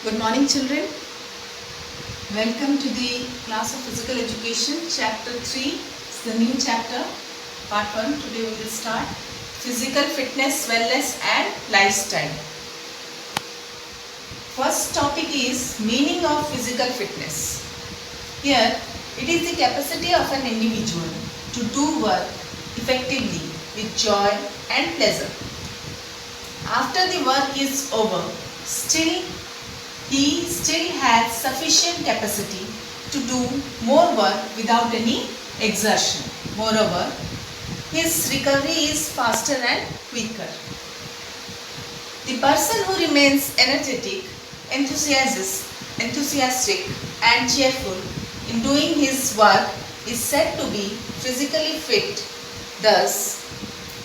Good morning, children. Welcome to the class of physical education, chapter 3. It's the new chapter, part 1. Today we will start physical fitness, wellness and lifestyle. First topic is meaning of physical fitness. Here, it is the capacity of an individual to do work effectively with joy and pleasure. After the work is over, he still has sufficient capacity to do more work without any exertion. Moreover, his recovery is faster and quicker. The person who remains energetic, enthusiastic and cheerful in doing his work is said to be physically fit. Thus,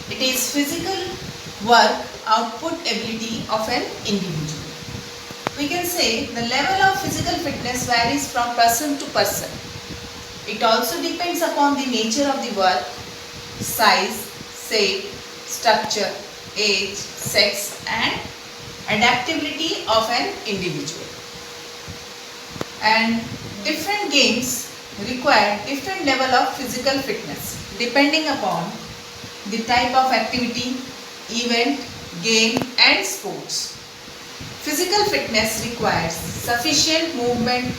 it is physical work output ability of an individual. We can say the level of physical fitness varies from person to person. It also depends upon the nature of the work, size, shape, structure, age, sex and adaptability of an individual. And different games require different level of physical fitness depending upon the type of activity, event, game and sports. Physical fitness requires sufficient movement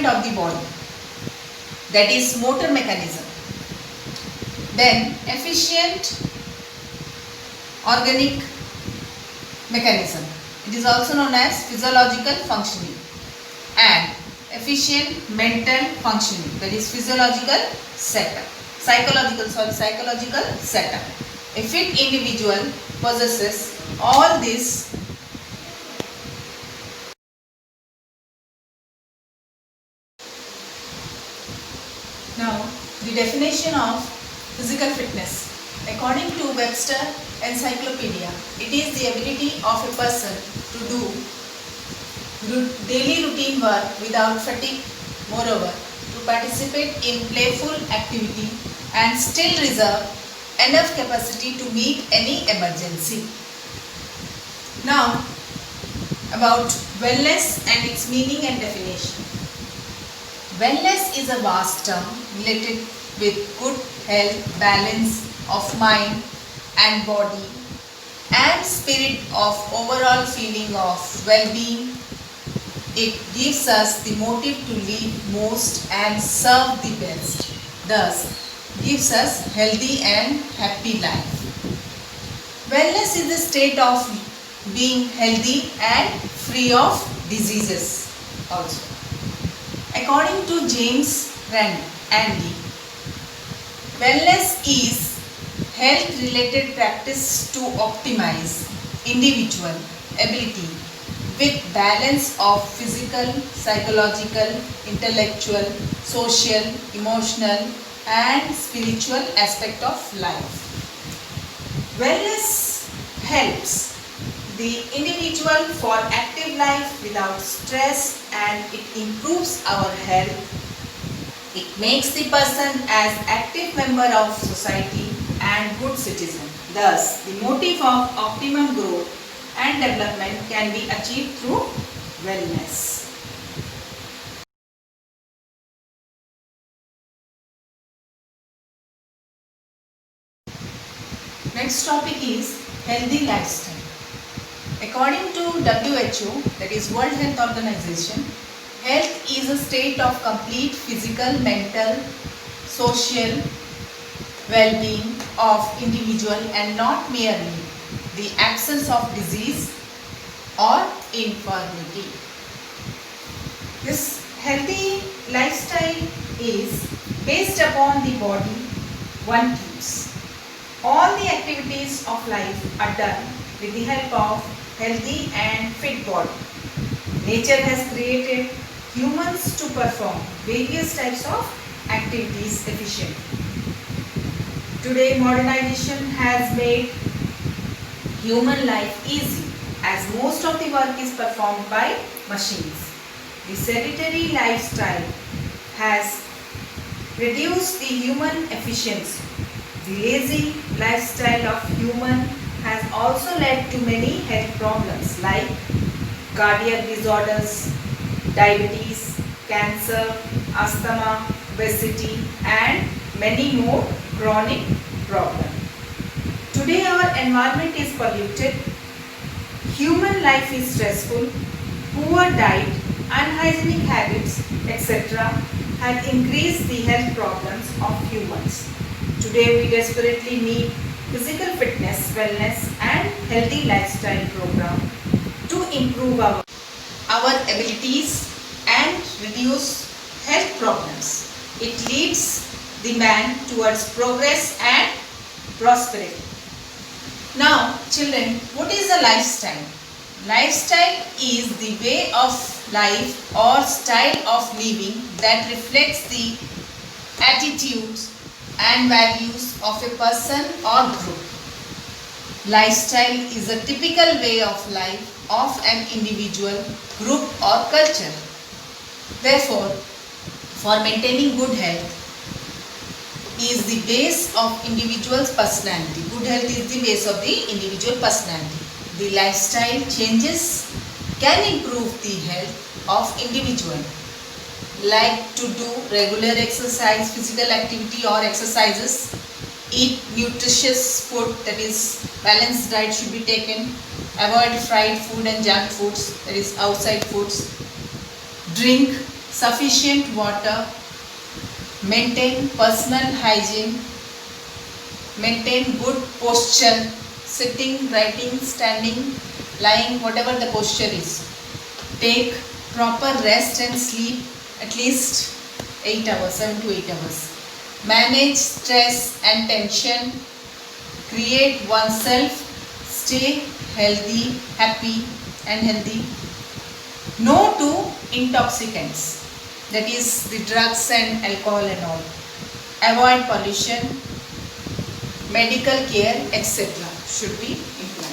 of the body, that is motor mechanism. Then efficient organic mechanism. It is also known as physiological functioning, and efficient mental functioning, that is psychological setup. A fit individual possesses all these. Now, the definition of physical fitness. According to Webster Encyclopedia, it is the ability of a person to do daily routine work without fatigue. Moreover, to participate in playful activity and still reserve enough capacity to meet any emergency. Now, about wellness and its meaning and definition. Wellness is a vast term related with good health, balance of mind and body and spirit of overall feeling of well-being. It gives us the motive to live most and serve the best. Thus, gives us healthy and happy life. Wellness is the state of being healthy and free of diseases also. According to James Randi, wellness is health-related practice to optimize individual ability with balance of physical, psychological, intellectual, social, emotional and spiritual aspect of life. Wellness helps the individual for active life without stress and it improves our health. It makes the person as active member of society and good citizen. Thus, the motive of optimum growth and development can be achieved through wellness. Next topic is healthy lifestyle. According to WHO, that is World Health Organization, health is a state of complete physical, mental, social well-being of individual and not merely the absence of disease or infirmity. This healthy lifestyle is based upon the body one keeps. All the activities of life are done with the help of healthy and fit body. Nature has created humans to perform various types of activities efficiently. Today, modernization has made human life easy as most of the work is performed by machines. The sedentary lifestyle has reduced the human efficiency. The lazy lifestyle of human has also led to many health problems like cardiac disorders, diabetes, cancer, asthma, obesity and many more chronic problems. Today our environment is polluted, human life is stressful, poor diet, unhygienic habits, etc. have increased the health problems of humans. Today we desperately need physical fitness, wellness and healthy lifestyle program to improve our abilities and reduce health problems. It leads the man towards progress and prosperity. Now children, what is a lifestyle? Lifestyle is the way of life or style of living that reflects the attitudes and values of a person or group. Lifestyle is a typical way of life of an individual, group or culture. Therefore, for maintaining good health is the base of individual's personality. Good health is the base of the individual personality. The lifestyle changes can improve the health of individual, like to do regular exercise, physical activity or exercises, eat nutritious food, that is balanced diet should be taken, avoid fried food and junk foods, that is outside foods, drink sufficient water, maintain personal hygiene, maintain good posture, sitting, writing, standing, lying, whatever the posture is. Take proper rest and sleep at least 8 hours, 7 to 8 hours. Manage stress and tension. Create oneself. Stay healthy, happy and healthy. No to intoxicants, that is the drugs and alcohol and all. Avoid pollution, medical care, etc. should be implemented.